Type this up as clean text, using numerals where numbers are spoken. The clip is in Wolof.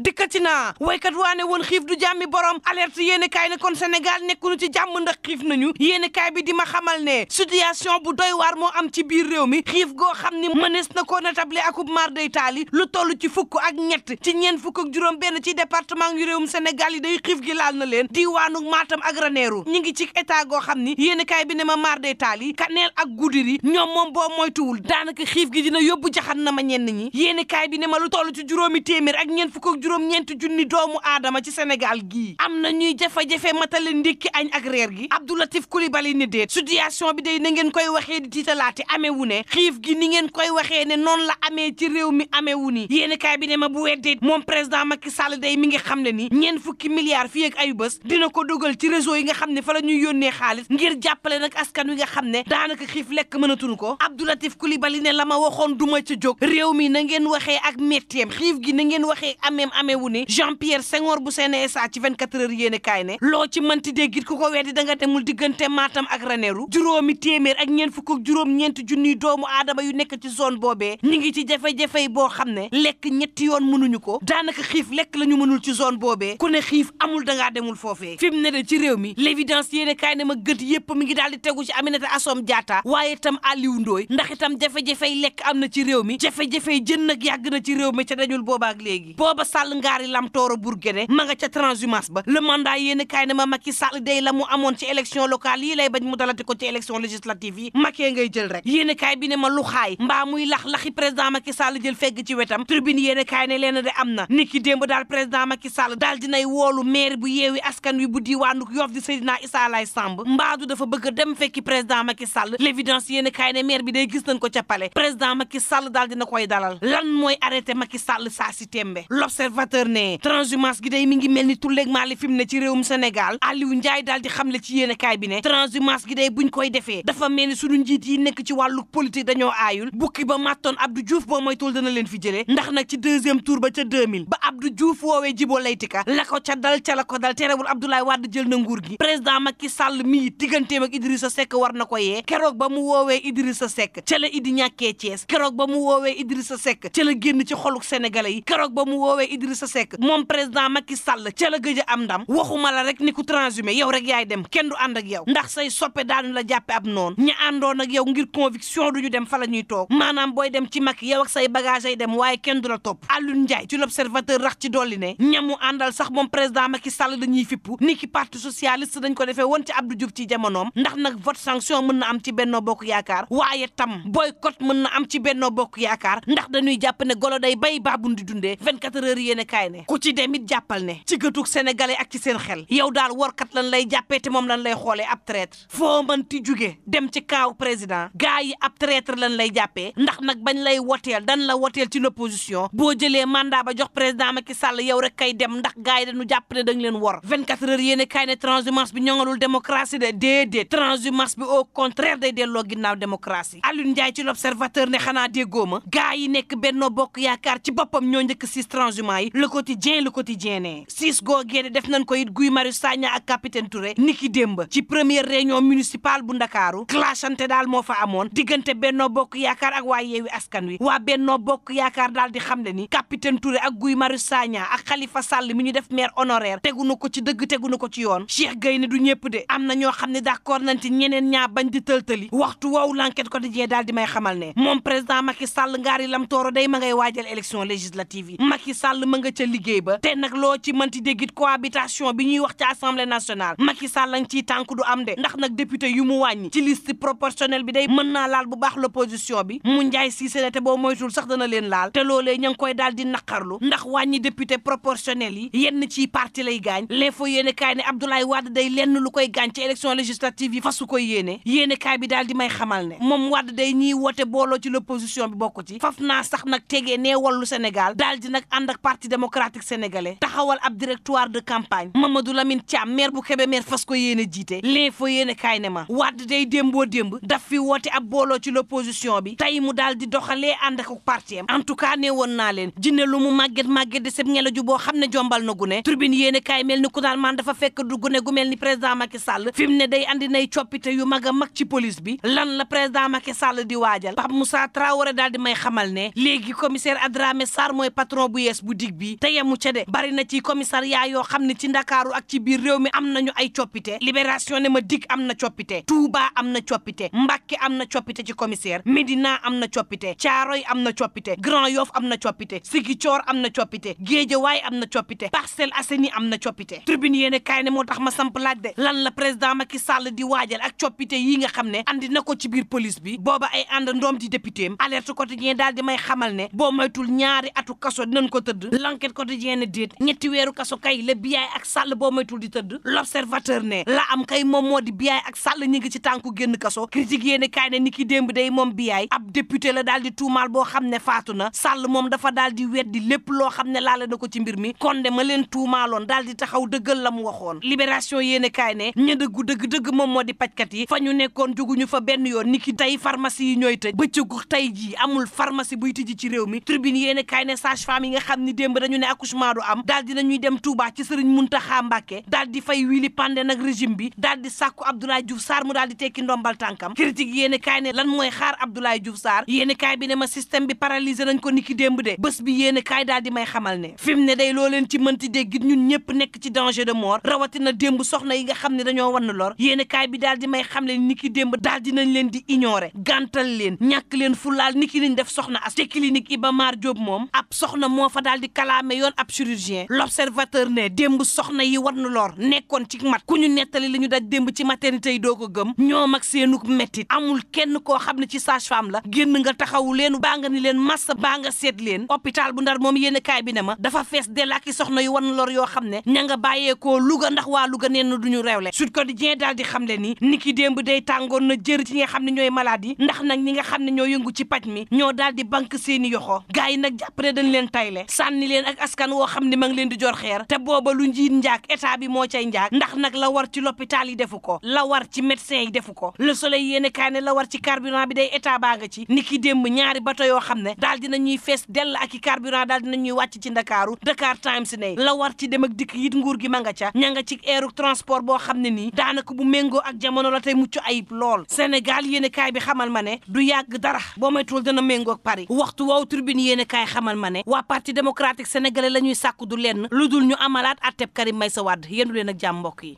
dikkati naa waykat waane woon xiif du jàmmi borom alerte yéene kaay ne kon Sénégal nekkunu ci jàmm ndax xiif nañu yéene kaay bi di ma xamal ne situation bu doy waar moo am ci biir réew mi xiif goo xam ni mënees na koo natable akub mar day taali lu toll ci fukk ak ñett ci ñeent fukk ak juróom benn ci département yu réewum Sénégal yi day xiif gi laal na leen diwaanu Matam ak Ranérou ñi ngi ci état goo xam ni yéene kaay bi ne ma mar day taali Kaneel ak Goudiri ñoom moom boo moytuwul daanaka xiif gi dina yóbbu jaxan na ma ñenn ñi yéene kaay bi ne ma lu toll ci juróomi téeméer ak ñeent fukk ak juróom ñeenti junni doomu aadama ci Sénégal gii am na ñuy jafe-jafe matale ndékki añ ak reer gi Abdoulatif Coulibaly ni déet situation bi day na ngeen koy waxee di tiitalaate amewu ne xiif gi ni ngeen koy waxee ne noonu la amee ci réew mi amewu ni yéeni kaay bi ne ma bu weddee moom président Macky Sall day mi ngi xam ne ni ñeent fukki milliards fii ak ayu bés dina ko dogal ci réseau yi nga xam ne fa la ñuy yónnee xaalis ngir jàppale nag askan wi nga xam ne daanaka xiif lekk mënatuñu ko Abdoulatif Coulibaly ne la ma waxoon duma ca jóg réew mi na ngeen waxee ak métteem xiif gi na ngeen waxee ameewu ni Jean-Pierre Senghor bu CNSA ci 24 heures yéene kaay ne loo ci mënti déggit ku ko weddi da nga demul diggante Matam ak Ranérou juróomi téeméer ak ñeent fukk ak juróom ñeenti junniy doomu aadama yu nekk ci zone boobee ñi ngi ci jafe-jafe boo xam ne lekk ñetti yoon mënuñu ko daanaka xiif lekk la ñu mënul ci zone boobee ku ne xiif amul da ngaa demul foofee fi mu ne de ci réew mi l'évidence yéene kaay ne ma gët yépp mi ngi daal di tegu ci Aminata Assome Diatta waaye itam Aliou Ndoye ndax itam jafe-jafey lekk am na ci réew mi jafe-jafey jën nag yàgg na ci réew mi ca dañul boobaak léegi booba Sall ngaari lam tooro Bourguédé ma nga ca transhumance ba le mandat yéene kaay ne ma Macky Sall day la mu amoon ci élection locale yi lay bañ mu dalati ko ci élection législative yi Macky ngay jël rek yéene kaay bi ne ma lu xaay mbaa muy laxi président Macky Sall jël fegg ci wetam tribune yéene kaay ne leen de am na niki démb daal président Macky Sall daal dinay woolu maire bu yeewi askan wi bu diwaanu Yoff di Seydina Issa Laye Samb mbaadu dafa bëgg a dem fekki président Macky Sall l'évidence yéene kaay ne maire bi day gis nañ ko ca palais président Macky Sall daal dina koy dalal lan mooy arrêté Macky Sall saa si tembe l'observateur ne transhumance gi day mi ngi mel ni tulleeg maali fi mu ne ci réewum Sénégal Aliou Ndiaye daal di xamle ci yéene kaay bi ne transhumance gi day buñ koy defee dafa mel ni suñu njiit yi nekk ci wàllu politique dañoo aayul bukki ba màttoon Abdou Diouf boo moytul dana leen fi jëlee ndax nag ci deuxième tour ba ca 2000 ba Abdou Diouf woowee Djibo Leyti Ka la ko ca dal ca la ko dal terewul Abdoulaye Wade jël na nguur gi président Macky Sall mii digganteem ak Idrissa Seck war na ko yee keroog ba mu woowee Idrissa Seck ca la Idi ñàkkee Thiès keroog ba mu woowee Idrissa Seck ca la génn ci xoluk sénégalais yi keroog ba mu woowee Idrissa Seck moom président Macky Sall ca la gëj a am ndam waxuma la rek ni ku transhumé yow rek yaay dem kenn du ànd ak yow ndax say soppe daanu la jàppe ab noonu ña àndoon ak yow ngir conviction duñu dem fa la ñuy toog maanaam booy dem ci Macky yow ak say bagage ay dem waaye kenn du la topp Alioune Ndiaye ci l'observateur rax ci dolli ne ñamu àndal sax moom président Macky Sall dañuy fippu ni ki parti socialiste dañ ko defee woon ci Abdou Diouf ci jamonoom ndax nag vote sanction mën na am ci Benno Bokk Yaakaar waaye tam boycott mën na am ci Benno Bokk Yaakaar ndax dañuy jàpp ne golo day bay baabun di dundee 24 heures yéene kaay ne ku ci dem it jàppal ne ci gëtug sénégalais ak ci seen xel yow daal workat lan lay jàppee te moom lan lay xoolee ab traître foo mënti jóge dem ci kaaw président gars yi ab traître lan lay jàppee ndax nag bañ lay woteel dan la woteel ci l'opposition boo jëlee mandat ba jox président Macky Sall yow rek kay dem ndax gars yi dañu jàpp ne dañ leen wor 24 heures yéene kaay ne transhumance bi ñoŋalul démocratie de déedéet transhumance bi au contraire day delloo ginnaaw démocratie Alioune Ndiaye ci l'observateur ne xanaa déggoo ma gars yi nekk Benno Bokk Yaakaar ci boppam ñoo njëkk siis transhumance yi le quotidien ne siis googee def nañ ko it Guy Marius Sagna ak capitaine Touré niki démb ci première réunion municipale bu Ndakaaru clashante daal moo fa amoon diggante Benno Bokk Yaakaar ak waa Yewwi Askan Wi waa Benno Bokk Yaakaar daal di xam ne ni capitaine Touré ak Guy Marius Sagna ak Khalifa Sall mi ñu def maire honoraire tegunu ko ci dëgg tegunu ko ci yoon Cheikh Gueye ne du ñëpp de am na ñoo xam ne d'accord nañ ci ñeneen ñaa bañ di tëltëli waxtu woowu l'enquête quotidien daal di may xamal ne moom président Macky Sall ngaari lam tooro day ma ngay waajal élection législative yi Macky Sall ma nga ca liggéey ba te nag loo ci mënti déggit cohabitation bi ñuy wax ci assemblée nationale Macky Sall lañ ciy tànk du am de ndax nag député yu mu wàññi ci liste proportionnelle bi day mën naa laal bu baax l'opposition bi mu njaay Cissé ne te boo moytul sax dana leen laal te loolee ña ngi koy daal di naqarlu ndax wàññi député proportionnel yi yenn ci parti lay gaañ l'info yéene kaay ne Abdoulaye Wade day lenn lu koy gaañ ci élection législative yi fasu koy yéene kaay bi daal di may xamal ne moom Wade day ñiy woote booloo ci l'opposition bi bokk ci faf naa sax nag tegee nee wallu Sénégal daal di nag ànd ak parti démocratique sénégalais taxawal ab directoire de campagne Mamadou Lamine Thiam maire bu Kébémer fas ko yéene jiite l'info yéene kaay ne ma Wade day démboo démb daf fi woote ab booloo ci l'opposition bi tey mu daal di doxalee ànd ak parti am en tout cas ne woon naa leen jinne lu mu màgget de seb ngelaju boo xam ne jombal na gune tribune yéene kaay mel ni ku daal man dafa fekk du gune gu mel ni président Macky Sall fi mu ne day andi nay coppite yu mag a mag ci police bi lan la président Macky Sall di waajal Pape Moussa Traoré daal di may xamal ne léegi commissaire Adramé Sarr mooy patron bu yees bu dig bi te yemu ca de bari na ci commissariat yoo xam ne ci Ndakaaru ak ci biir réew mi am nañu ay coppite libération ne ma dig am na coppite Touba am na coppite Mbàkke am na coppite ci commissaire Médina am na coppite Caaroy am na coppite Grand Yoff am na coppite Ziguinchor am na coppite Guédiawaye am na coppite Parcelles Assainies am na coppite Tribune yéene kaay ne moo tax ma samp laaj de lan la président Macky Sall di waajal ak coppite yi nga xam ne andi na ko ci biir police bi booba ay ànd ndoom di député am alerte quotidien daal di may xamal ne boo moytul ñaari atu kaso dinañ ko tëdd l'enquête quotidien ne déet ñetti weeru kaso kay la Biaye ak Sall boo moytul di tëdd l'observateur ne la am kay moom moo di Biaye ak Sall ñi ngi ci tànku génn kaso critique yéene kaay ne ni ki démb day moom Biaye ab député la daal di tuumaal boo xam ne faatu na Sall moom dafa daal di weddi lépp loo xam ne laale na ko ci mbir mi kon de ma leen tuumaaloon daal di taxaw dëggal la mu waxoon libération yéene kaay ne ña dëggu dëgg moom moo di pajkat yi fa ñu nekkoon juguñu fa benn yoon ni ki tey pharmacie yi ñooy tëj bëccëgu tey jii amul pharmacie buy tijji ci réew mi tribune yéene kaay ne sage-femme yi nga xam ni démb dañu ne accouchement du am daal dinañuy dem Touba ci Sëriñ Muntaxa Mbàkke daal di fay wili pande nag régime bi daal di sàkku Abdoulaye Diouf Sarr mu daal di tekki ndombal tànkam critique yéene kaay ne lan mooy xaar Abdoulaye Diouf Sarr yéene kaay bi ne ma système bi paralysé nañ ko ni ki démb de bés bi yéene kaay daal di may xamal ne fi mu ne day loo leen ci mënti dégg ñun ñëpp nekk ci danger de mort rawatina démb soxna yi nga xam ne dañoo wann lor yéene kaay bi daal di may xam le ni ki démb daal dinañ leen di ignorer gàntal leen ñàkk leen fulaal ni ki niñ def soxna as te clinique Iba Mar Diop moom ab soxna moo fa daal di kalaame yoon ab chirurgien l'observateur ne démb soxna yi wann lor nekkoon ci mat ku ñu nettali li ñu daj démb ci maternité yi doo ko gëm ñoom ak seenuk mettit amul kenn koo xam ne ci sage-femme la génn nga taxawu leen baa nga ni leen massa baa nga seet leen hôpital bu Ndar moom yéene kaay bi ne ma dafa fees dell ak soxna yu wann lor yoo xam ne ña nga bàyyeekoo Louga ndax waa Louga neen na duñu réewle Sud Quotidien daal di xam le ni niki démb day tàngoon na jër ci ñi nga xam ne ñooy malade yi ndax nag ñi nga xam ne ñoo yëngu ci paj mi ñoo daal di banque seeni yoxo gars yi nag jàpp ne dañ leen tayle sànni leen ak askan woo xam ne ma ngi leen di jor xeer te booba lu njiit njaak état bi moo cay njaak ndax nag la war ci l'hôpital yi defu ko la war ci médecin yi defu ko Le Soleil yéene kaay ne la war ci carburant bi day état baa nga ci niki démb ñaari bato yoo xam ne daal dina ñuy fees dell ak i carburant daal dina ñuy wàcc ci Ndakaaru Dakar Times ne la war ci dem ak dikk yit nguur gi ma nga ca ña nga ci aéro transport boo xam ne nii daanaka bu méngoo ak jamono la tey mucc ayib lool Sénégal yéene kaay bi xamal ma ne du yàgg dara boo moytuwul dana méngoo ak Paris waxtu woowu Tribune yéene kaay xamal ma ne waa parti démocratique sénégalais la ñuy sàkku du lenn lu dul ñu amalaat atteb Karim Meïssa Wade yéendu leen ak jàmm mbokk yi